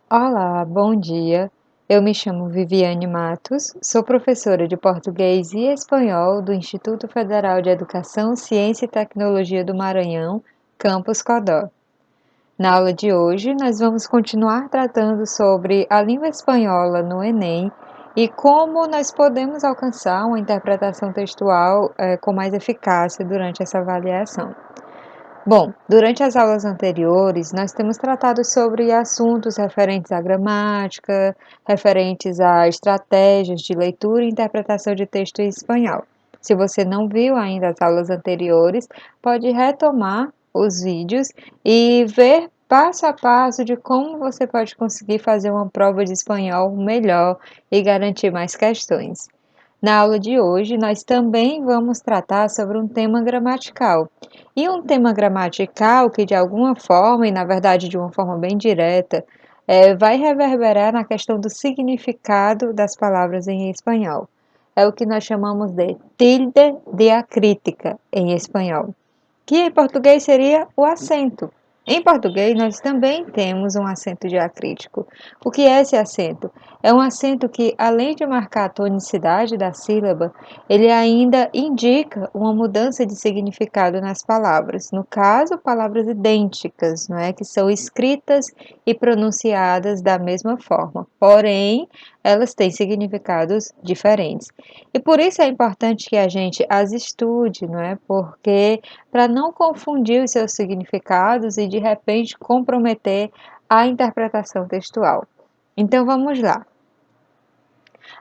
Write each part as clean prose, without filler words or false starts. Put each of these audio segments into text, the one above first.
Olá, bom dia. Eu me chamo Viviane Matos, sou professora de português e espanhol do Instituto Federal de Educação, Ciência e Tecnologia do Maranhão, Campus Codó. Na aula de hoje, nós vamos continuar tratando sobre a língua espanhola no Enem e como nós podemos alcançar uma interpretação textual com mais eficácia durante essa avaliação. Bom, durante as aulas anteriores, nós temos tratado sobre assuntos referentes à gramática, referentes a estratégias de leitura e interpretação de texto em espanhol. Se você não viu ainda as aulas anteriores, pode retomar os vídeos e ver passo a passo de como você pode conseguir fazer uma prova de espanhol melhor e garantir mais questões. Na aula de hoje, nós também vamos tratar sobre um tema gramatical. E um tema gramatical que, de alguma forma, e na verdade de uma forma bem direta, vai reverberar na questão do significado das palavras em espanhol. É o que nós chamamos de tilde diacrítica em espanhol, que em português seria o acento. Em português, nós também temos um acento diacrítico. O que é esse acento? É um acento que, além de marcar a tonicidade da sílaba, ele ainda indica uma mudança de significado nas palavras. No caso, palavras idênticas, não é? Que são escritas e pronunciadas da mesma forma. Porém, elas têm significados diferentes. E por isso é importante que a gente as estude, não é? Porque para não confundir os seus significados e de repente comprometer a interpretação textual. Então vamos lá.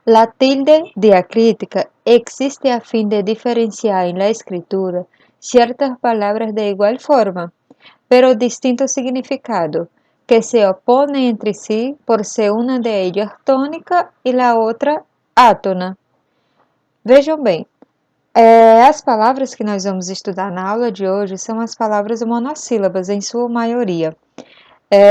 La tilde diacrítica existe a fin de diferenciar en la escritura ciertas palabras de igual forma, pero distinto significado, que se oponen entre sí por ser una de ellas tónica y la otra átona. Vejam bem, as palavras que nós vamos estudar na aula de hoje são as palavras monossílabas, em sua maioria.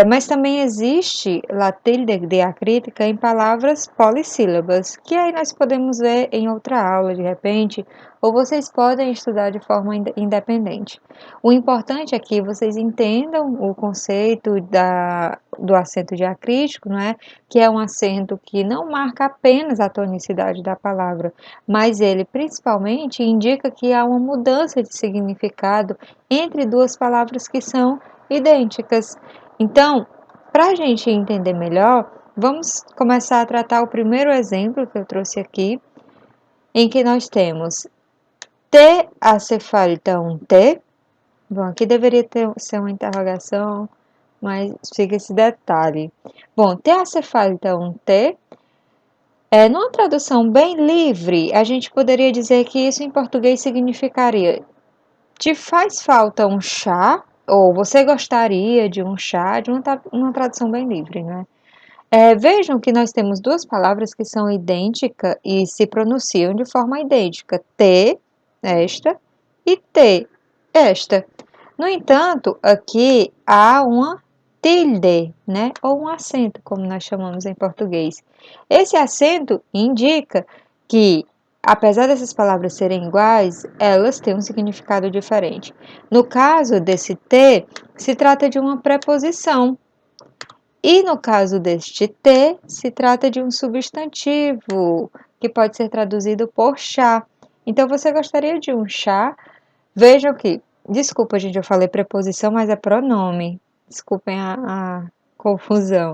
Mas também existe latilde diacrítica em palavras polissílabas, que aí nós podemos ver em outra aula de repente, ou vocês podem estudar de forma independente. O importante é que vocês entendam o conceito do acento diacrítico, não é? Que é um acento que não marca apenas a tonicidade da palavra, mas ele principalmente indica que há uma mudança de significado entre duas palavras que são idênticas. Então, para a gente entender melhor, vamos começar a tratar o primeiro exemplo que eu trouxe aqui, em que nós temos te hace falta um te. Bom, aqui deveria ser uma interrogação, mas fica esse detalhe. Bom, te hace falta um te. Numa tradução bem livre, a gente poderia dizer que isso em português significaria: te faz falta um chá? Ou você gostaria de um chá? De uma tradução bem livre, né? Vejam que nós temos duas palavras que são idênticas e se pronunciam de forma idêntica: te, esta, e te, esta. No entanto, aqui há uma tilde, né? Ou um acento, como nós chamamos em português. Esse acento indica que, apesar dessas palavras serem iguais, elas têm um significado diferente. No caso desse te, se trata de uma preposição. E no caso deste te, se trata de um substantivo, que pode ser traduzido por chá. Então, você gostaria de um chá? Vejam que, desculpa, gente, eu falei preposição, mas é pronome. Desculpem a confusão.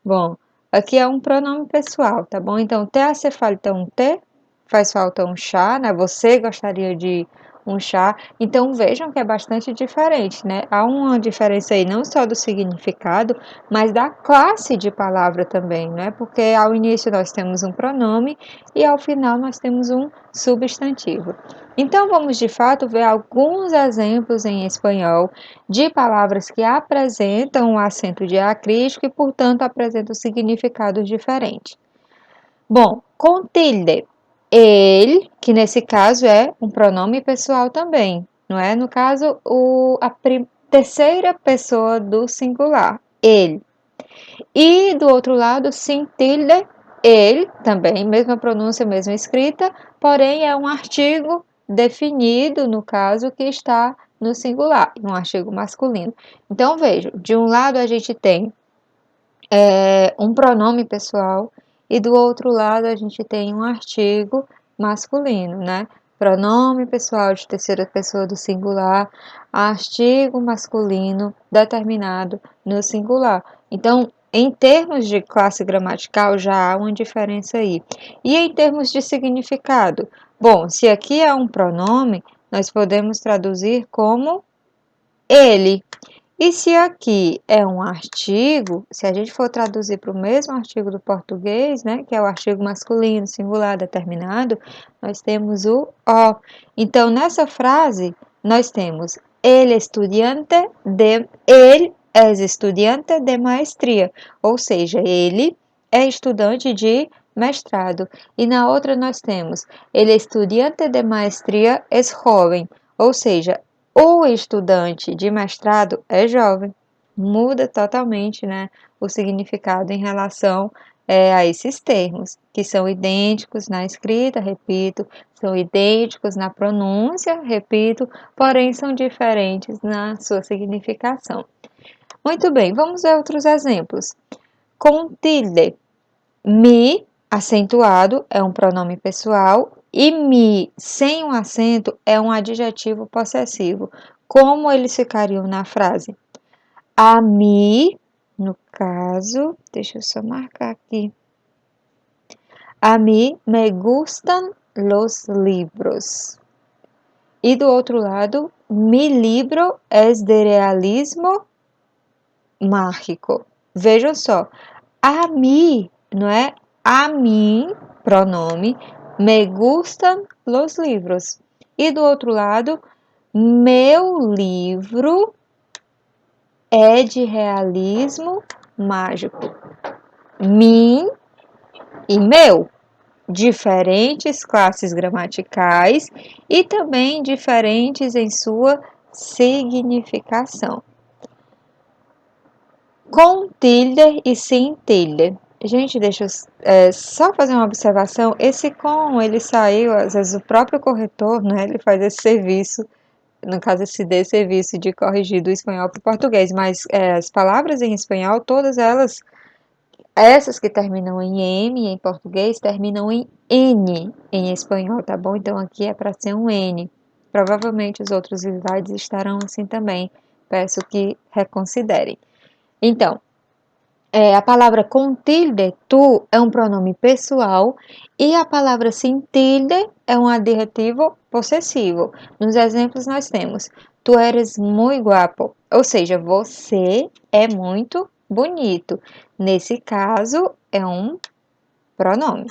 Bom, aqui é um pronome pessoal, tá bom? Então, te hace falta um te, faz falta um chá, né? Você gostaria de um chá. Então, vejam que é bastante diferente, né? Há uma diferença aí não só do significado, mas da classe de palavra também, né? Porque ao início nós temos um pronome e ao final nós temos um substantivo. Então, vamos de fato ver alguns exemplos em espanhol de palavras que apresentam um acento diacrítico e, portanto, apresentam significados diferentes. Bom, com tilde, ele, que nesse caso é um pronome pessoal também, não é? No caso, a terceira pessoa do singular, ele. E do outro lado, sem tilde, ele, também, mesma pronúncia, mesma escrita, porém é um artigo definido, no caso, que está no singular, um artigo masculino. Então, vejam, de um lado a gente tem um pronome pessoal, e do outro lado a gente tem um artigo masculino, né? Pronome pessoal de terceira pessoa do singular, artigo masculino determinado no singular. Então, em termos de classe gramatical, já há uma diferença aí. E em termos de significado? Bom, se aqui é um pronome, nós podemos traduzir como ele. E se aqui é um artigo, se a gente for traduzir para o mesmo artigo do português, né, que é o artigo masculino, singular, determinado, nós temos o o. Então, nessa frase, nós temos ele es estudiante de maestria, ou seja, ele é estudante de mestrado. E na outra nós temos ele estudiante de maestria es joven, ou seja, o estudante de mestrado é jovem. Muda totalmente, né, o significado em relação a esses termos, que são idênticos na escrita, repito, são idênticos na pronúncia, repito, porém são diferentes na sua significação. Muito bem, vamos ver outros exemplos. Com tilde, mi acentuado é um pronome pessoal e mi sem um acento é um adjetivo possessivo. Como eles ficariam na frase? A mim, no caso, deixa eu só marcar aqui. A mí me gustan los libros. E do outro lado, mi libro es de realismo mágico. Vejam só, a mim, não é? A mim, pronome, me gustam los livros. E do outro lado, meu livro é de realismo mágico. Mim e meu. Diferentes classes gramaticais e também diferentes em sua significação. Com tilde e sem tilde. Gente, deixa eu só fazer uma observação. Esse com, ele saiu, às vezes o próprio corretor, né, ele faz esse serviço, no caso esse serviço de corrigir do espanhol para o português, mas as palavras em espanhol, todas elas, essas que terminam em M em português, terminam em N em espanhol, tá bom? Então aqui é para ser um N. Provavelmente os outros slides estarão assim também. Peço que reconsiderem. Então, a palavra com tilde, tu, é um pronome pessoal e a palavra sem tilde é um adjetivo possessivo. Nos exemplos nós temos, tu eres muy guapo, ou seja, você é muito bonito. Nesse caso, é um pronome.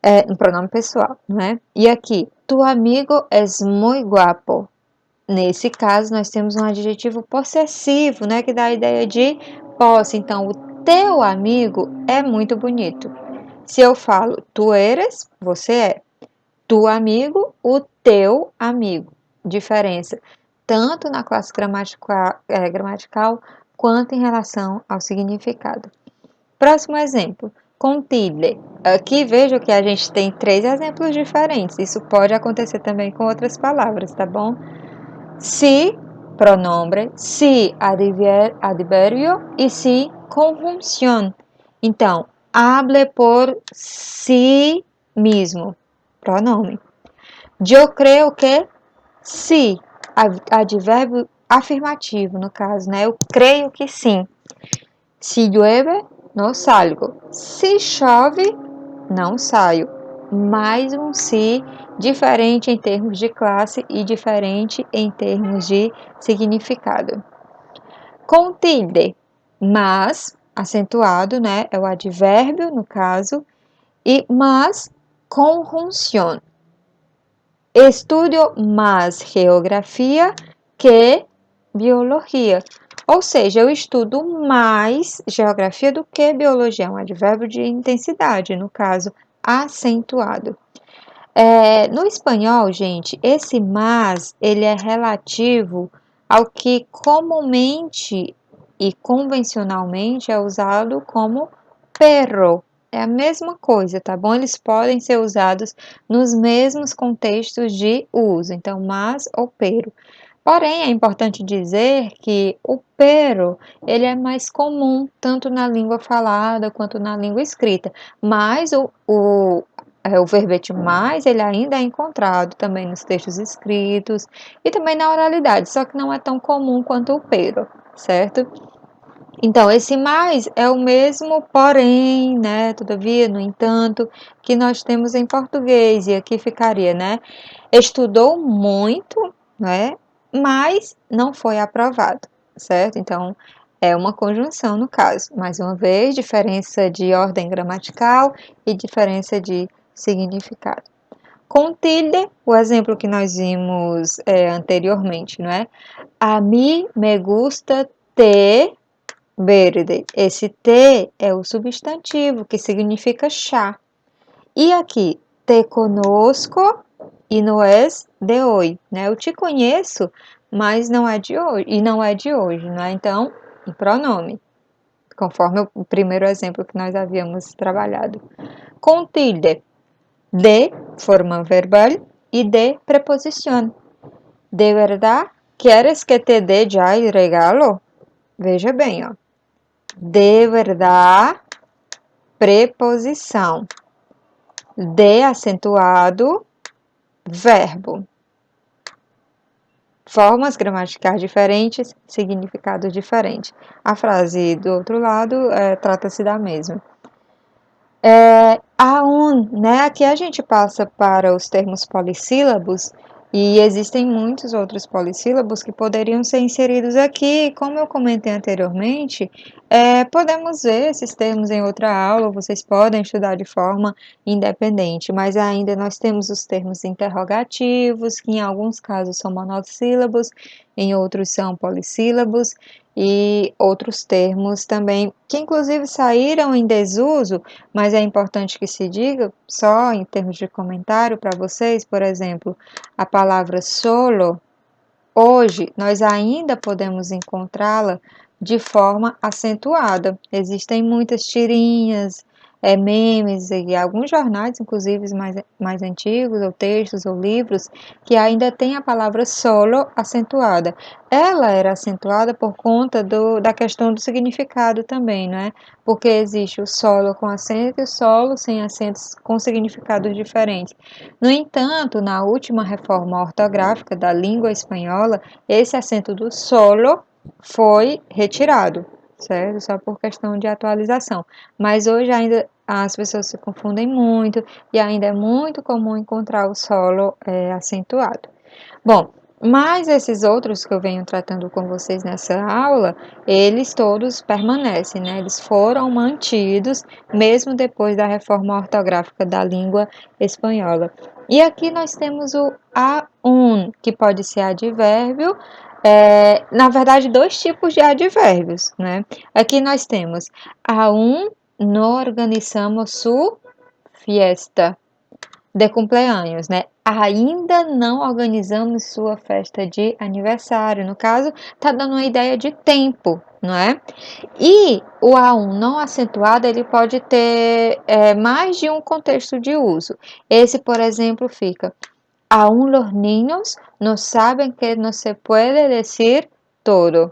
É um pronome pessoal, não é? E aqui, tu amigo es muy guapo. Nesse caso, nós temos um adjetivo possessivo, né, que dá a ideia de posse. Então, o teu amigo é muito bonito. Se eu falo tu eres, você é. Tu amigo, o teu amigo. Diferença tanto na classe gramatical quanto em relação ao significado. Próximo exemplo, com tilde. Aqui vejo que a gente tem 3 exemplos diferentes. Isso pode acontecer também com outras palavras, tá bom? Si, pronombre, si, advérbio e si, conjunção. Então, hable por si mesmo, pronome. Eu creio que si, advérbio afirmativo, no caso, né? Eu creio que sim. Se llueve, não salgo. Se chove, não saio. Mais um se diferente em termos de classe e diferente em termos de significado. Com tilde, mas, acentuado, né? É o advérbio, no caso, e mas, conjunção. Estudio mais geografia que biologia. Ou seja, eu estudo mais geografia do que biologia. É um advérbio de intensidade, no caso, acentuado. No espanhol, gente, esse mas, ele é relativo ao que comumente e convencionalmente é usado como perro. É a mesma coisa, tá bom? Eles podem ser usados nos mesmos contextos de uso. Então, mas ou pero. Porém, é importante dizer que o pero, ele é mais comum, tanto na língua falada quanto na língua escrita, mas o verbete mais, ele ainda é encontrado também nos textos escritos e também na oralidade, só que não é tão comum quanto o pero, certo? Então, esse mais é o mesmo porém, né, todavia, no entanto, que nós temos em português, e aqui ficaria, né, estudou muito, né, mas não foi aprovado, certo? Então, é uma conjunção no caso. Mais uma vez, diferença de ordem gramatical e diferença de significado. Com tilde, o exemplo que nós vimos anteriormente, não é? A mim me gusta te verde. Esse te é o substantivo que significa chá. E aqui, te conosco e não és de hoje, né? Eu te conheço, mas não é de hoje, e não é de hoje, né? Então, em pronome, conforme o primeiro exemplo que nós havíamos trabalhado. Com tilde, de, forma verbal, e de, preposição. De verdade, queres que te dê já el regalo? Veja bem, ó. De verdade, preposição. De acentuado, verbo. Formas gramaticais diferentes, significado diferente. A frase do outro lado trata-se da mesma. Né? Aqui a gente passa para os termos polissílabos e existem muitos outros polissílabos que poderiam ser inseridos aqui. Como eu comentei anteriormente, podemos ver esses termos em outra aula, vocês podem estudar de forma independente, mas ainda nós temos os termos interrogativos, que em alguns casos são monossílabos, em outros são polissílabos, e outros termos também, que inclusive saíram em desuso, mas é importante que se diga, só em termos de comentário para vocês, por exemplo, a palavra solo, hoje nós ainda podemos encontrá-la de forma acentuada. Existem muitas tirinhas, memes e alguns jornais, inclusive mais antigos, ou textos ou livros, que ainda tem a palavra solo acentuada. Ela era acentuada por conta da questão do significado também, não é? Porque existe o solo com acento e o solo sem acentos com significados diferentes. No entanto, na última reforma ortográfica da língua espanhola, esse acento do solo foi retirado, certo? Só por questão de atualização. Mas hoje ainda as pessoas se confundem muito e ainda é muito comum encontrar o solo acentuado. Bom, mas esses outros que eu venho tratando com vocês nessa aula, eles todos permanecem, né? Eles foram mantidos mesmo depois da reforma ortográfica da língua espanhola. E aqui nós temos o aun, que pode ser advérbio, na verdade, dois tipos de advérbios, né? Aqui nós temos aún no organizamos su fiesta de cumpleaños, né? Ainda não organizamos sua festa de aniversário. No caso, tá dando uma ideia de tempo, não é? E o A1 não acentuado, ele pode ter mais de um contexto de uso. Esse, por exemplo, fica: aún los niños no saben que no se puede decir todo.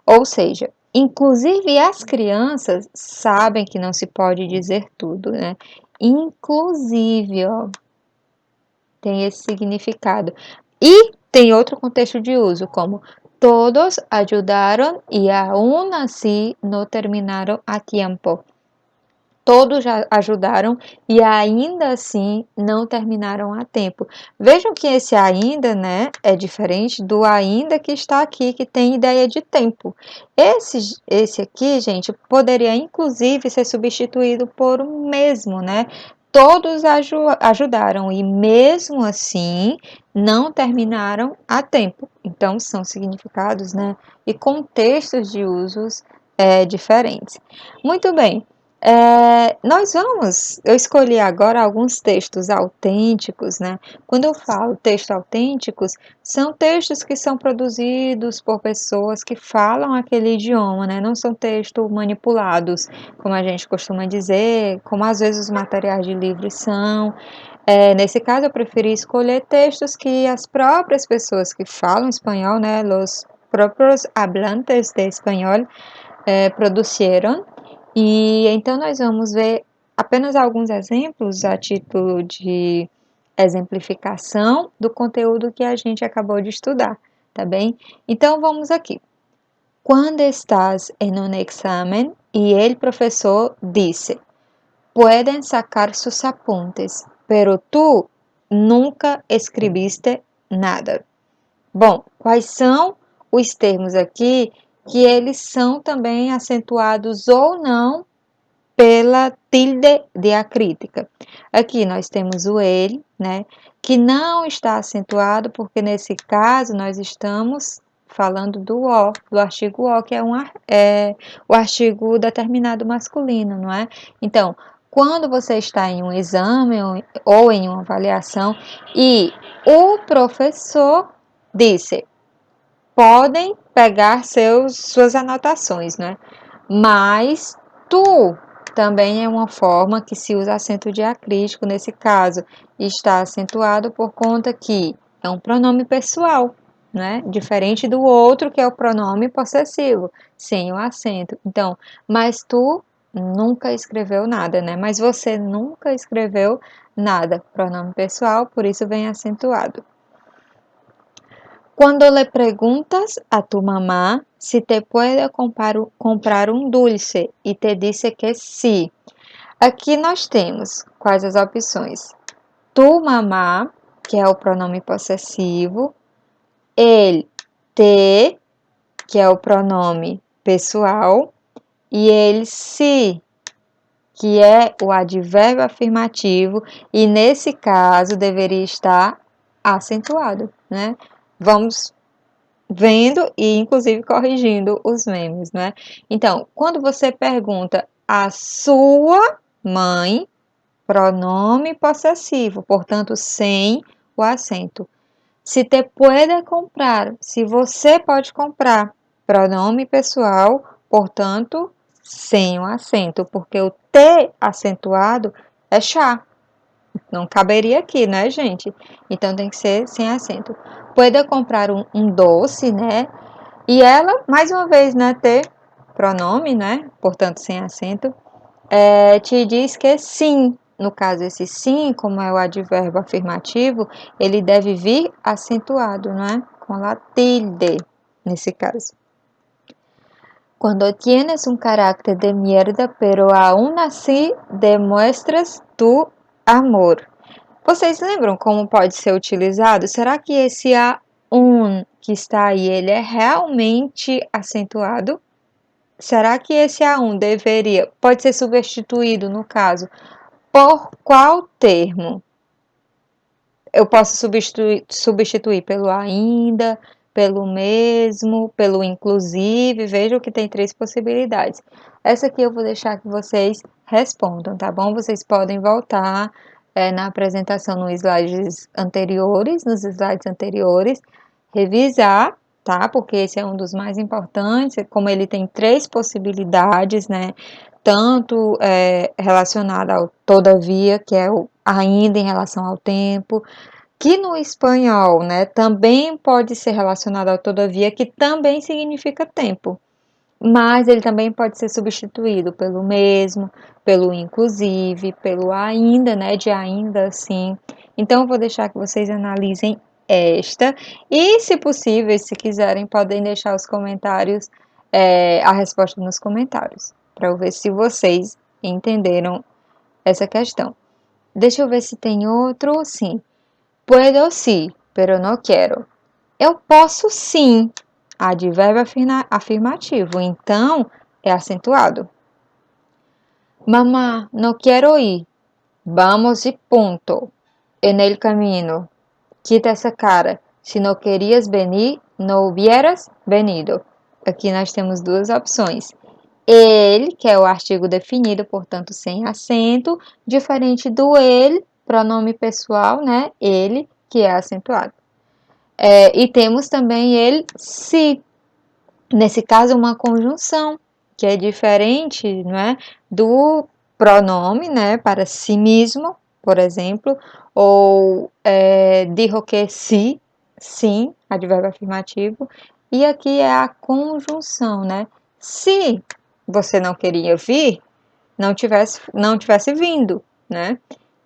Ou seja, inclusive as crianças sabem que não se pode dizer tudo, né? Inclusive, ó, tem esse significado. E tem outro contexto de uso, como todos ajudaram e aún así no terminaram a tiempo. Todos já ajudaram e ainda assim não terminaram a tempo. Vejam que esse ainda, né, é diferente do ainda que está aqui, que tem ideia de tempo. Esse aqui, gente, poderia inclusive ser substituído por o mesmo, né? Todos ajudaram e mesmo assim não terminaram a tempo. Então são significados, né, e contextos de usos diferentes. Muito bem. Eu escolhi agora alguns textos autênticos, né? Quando eu falo textos autênticos, são textos que são produzidos por pessoas que falam aquele idioma, né? Não são textos manipulados, como a gente costuma dizer, como às vezes os materiais de livros são. Nesse caso, eu preferi escolher textos que as próprias pessoas que falam espanhol, né? Los propios hablantes de espanhol, produziram. E então nós vamos ver apenas alguns exemplos a título de exemplificação do conteúdo que a gente acabou de estudar, tá bem? Então vamos aqui. Quando estás en un examen y el profesor dice, pueden sacar sus apuntes, pero tú nunca escreviste nada. Bom, quais são os termos aqui que eles são também acentuados ou não pela tilde diacrítica? Aqui nós temos o ele, né, que não está acentuado, porque nesse caso nós estamos falando do o, do artigo o, que é o artigo determinado masculino, não é? Então, quando você está em um exame ou em uma avaliação e o professor disse, podem pegar suas anotações, né? Mas tu também é uma forma que se usa acento diacrítico, nesse caso está acentuado por conta que é um pronome pessoal, né? Diferente do outro que é o pronome possessivo, sem o acento. Então, mas tu nunca escreveu nada, né? Mas você nunca escreveu nada, pronome pessoal, por isso vem acentuado. Cuando le preguntas a tu mamá si te puede comprar um dulce e te dice que sí. Aqui nós temos quais as opções? Tu mamá, que é o pronome possessivo, ele, te, que é o pronome pessoal, e ele, si, que é o advérbio afirmativo, e nesse caso deveria estar acentuado, né? Vamos vendo e inclusive corrigindo os memes, né? Então, quando você pergunta a sua mãe, pronome possessivo, portanto, sem o acento. Se te puede comprar, se você pode comprar, pronome pessoal, portanto, sem o acento, porque o T acentuado é chá. Não caberia aqui, né, gente? Então tem que ser sem acento. Puede comprar um doce, né? E ela, mais uma vez, né, ter pronome, né? Portanto, sem acento, te diz que sim. No caso, esse sim, como é o advérbio afirmativo, ele deve vir acentuado, né? Com a tilde, nesse caso. Quando tienes un carácter de mierda, pero aún así demuestras tu amor. Vocês lembram como pode ser utilizado? Será que esse a que está aí, ele é realmente acentuado? Será que esse pode ser substituído, no caso, por qual termo? Eu posso substituir pelo ainda, pelo mesmo, pelo inclusive. Vejam que tem 3 possibilidades. Essa aqui eu vou deixar que vocês respondam, tá bom? Vocês podem voltar na apresentação nos slides anteriores, revisar, tá? Porque esse é um dos mais importantes, como ele tem 3 possibilidades, né? Tanto relacionada ao todavia, que é o ainda em relação ao tempo, que no espanhol, né, também pode ser relacionado ao todavia, que também significa tempo, mas ele também pode ser substituído pelo mesmo, pelo inclusive, pelo ainda, né, de ainda assim. Então, eu vou deixar que vocês analisem esta, e se possível, se quiserem, podem deixar os comentários, a resposta nos comentários, para eu ver se vocês entenderam essa questão. Deixa eu ver se tem outro, sim. Puedo sí, pero no quiero. Eu posso sim. Advérbio afirmativo, então é acentuado. Mamá, no quiero ir. Vamos y punto. En el camino. Quita essa cara. Se não querias venir, não hubieras venido. Aqui nós temos duas opções. Ele, que é o artigo definido, portanto, sem acento, diferente do ele, pronome pessoal, né? Ele, que é acentuado. E temos também ele, se. Nesse caso, uma conjunção, que é diferente, não é, do pronome, né, para si mesmo, por exemplo, ou dijo que sí, sim, advérbio afirmativo, e aqui é a conjunção, né? Se você não queria vir, não tivesse vindo, né?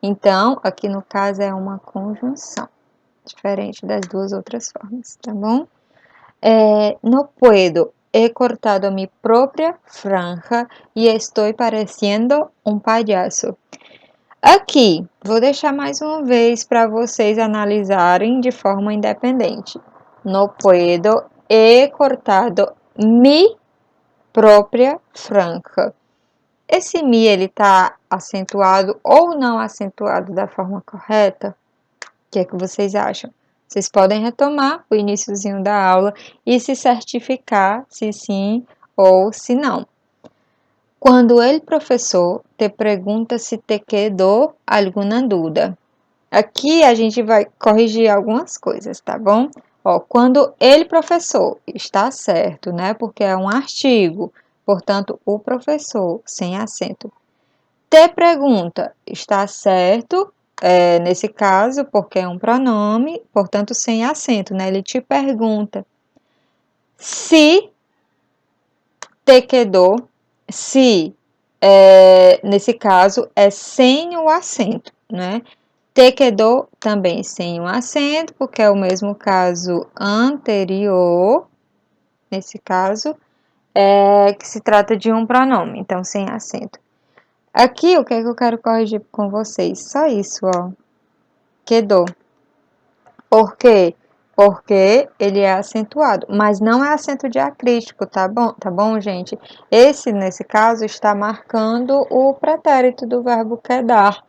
Então, aqui no caso é uma conjunção, diferente das duas outras formas, tá bom? No puedo, he cortado mi propia franja y estoy pareciendo un payaso. Aqui, vou deixar mais uma vez para vocês analisarem de forma independente. No puedo, he cortado mi própria franja. Esse mi, ele tá acentuado ou não acentuado da forma correta? O que é que vocês acham? Vocês podem retomar o iniciozinho da aula e se certificar se sim ou se não. Quando el professor te pergunta se te quedou alguma dúvida. Aqui a gente vai corrigir algumas coisas, tá bom? Ó, quando ele professor está certo, né? Porque é um artigo, portanto, o professor sem acento. Te pergunta está certo, nesse caso, porque é um pronome, portanto, sem acento, né? Ele te pergunta. Se te quedou, se, nesse caso, é sem o acento, né? Te quedou também sem o acento, porque é o mesmo caso anterior, nesse caso, que se trata de um pronome, então sem acento. Aqui, o que é que eu quero corrigir com vocês? Só isso, ó. Quedou. Por quê? Porque ele é acentuado, mas não é acento diacrítico, tá bom, gente? Nesse caso, está marcando o pretérito do verbo quedar.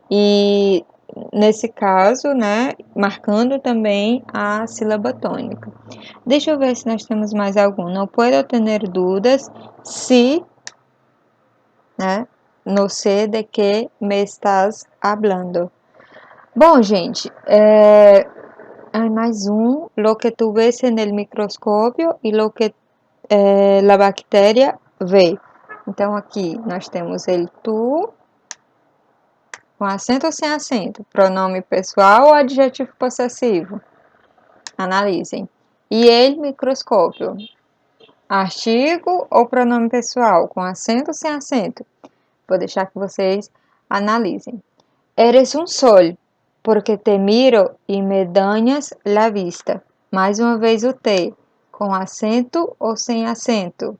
E, nesse caso, né, marcando também a sílaba tônica. Deixa eu ver se nós temos mais algum. Não puedo tener dúvidas se, né, no sé de que me estás hablando. Bom, gente, mais um. Lo que tu ves en el microscópio e lo que la bactéria vê. Então, aqui nós temos ele, tu, com acento ou sem acento? Pronome pessoal ou adjetivo possessivo? Analisem. E ele, microscópio. Artigo ou pronome pessoal? Com acento ou sem acento? Vou deixar que vocês analisem. Eres um sol, porque te miro e me dañas la vista. Mais uma vez o T, com acento ou sem acento?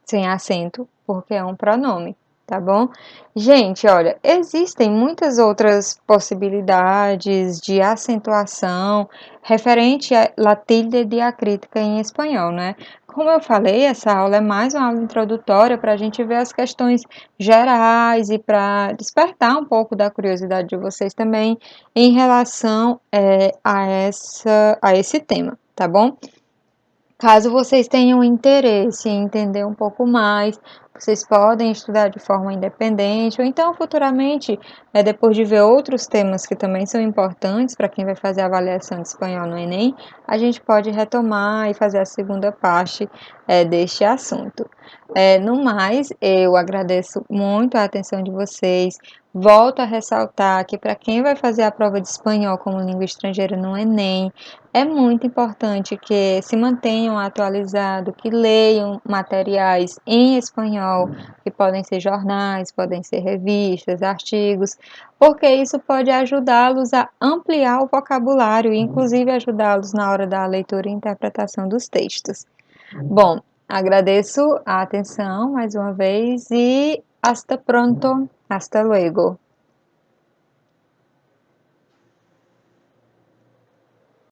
Sem acento, porque é um pronome, tá bom? Gente, olha, existem muitas outras possibilidades de acentuação referente à la tilde diacrítica em espanhol, né? Como eu falei, essa aula é mais uma aula introdutória para a gente ver as questões gerais e para despertar um pouco da curiosidade de vocês também em relação a esse tema, tá bom? Caso vocês tenham interesse em entender um pouco mais, vocês podem estudar de forma independente, ou então futuramente, depois de ver outros temas que também são importantes para quem vai fazer a avaliação de espanhol no Enem, a gente pode retomar e fazer a segunda parte deste assunto. No mais, eu agradeço muito a atenção de vocês. Volto a ressaltar que para quem vai fazer a prova de espanhol como língua estrangeira no Enem, é muito importante que se mantenham atualizados, que leiam materiais em espanhol, que podem ser jornais, podem ser revistas, artigos, porque isso pode ajudá-los a ampliar o vocabulário e, inclusive, ajudá-los na hora da leitura e interpretação dos textos. Bom, agradeço a atenção mais uma vez e hasta pronto, hasta luego.